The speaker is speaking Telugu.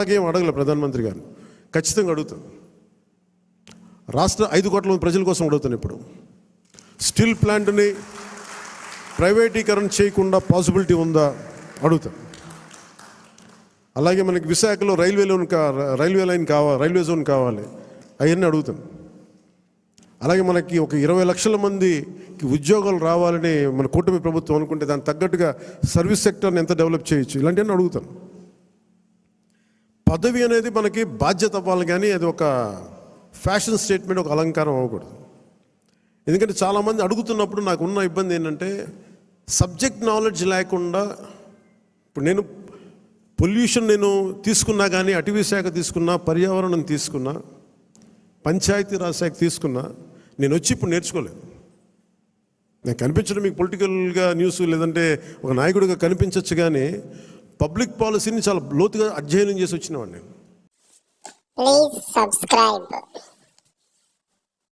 దాకా ఏం అడగలే ప్రధానమంత్రి గారు. ఖచ్చితంగా అడుగుతాను. రాష్ట్ర 5 కోట్ల మంది ప్రజల కోసం అడుగుతాను. ఇప్పుడు స్టీల్ ప్లాంట్ని ప్రైవేటీకరణ చేయకుండా పాసిబిలిటీ ఉందా అడుగుతాను. అలాగే మనకి విశాఖలో రైల్వే జోన్ కావాలి, అవన్నీ అడుగుతాను. అలాగే మనకి ఒక 20 లక్షల మందికి ఉద్యోగాలు రావాలని మన కూటమి ప్రభుత్వం అనుకుంటే దానికి తగ్గట్టుగా సర్వీస్ సెక్టర్ని ఎంత డెవలప్ చేయొచ్చు, ఇలాంటివన్నీ అడుగుతాను. పదవి అనేది మనకి బాధ్యత అవ్వాలి, కానీ అది ఒక ఫ్యాషన్ స్టేట్మెంట్, ఒక అలంకారం అవ్వకూడదు. ఎందుకంటే చాలామంది అడుగుతున్నప్పుడు నాకు ఉన్న ఇబ్బంది ఏంటంటే సబ్జెక్ట్ నాలెడ్జ్ లేకుండా. ఇప్పుడు నేను పొల్యూషన్ తీసుకున్నా, కానీ అటవీ శాఖ తీసుకున్నా, పర్యావరణం తీసుకున్నా, పంచాయతీరాజ్ శాఖ తీసుకున్నా, నేను వచ్చి ఇప్పుడు నేర్చుకోలేదు. నేను కనిపించడం మీకు పొలిటికల్గా న్యూస్ లేదంటే ఒక నాయకుడిగా కనిపించవచ్చు, కానీ పబ్లిక్ పాలసీని చాలా లోతుగా అధ్యయనం చేసి వచ్చినవాడిని నేను. Please subscribe.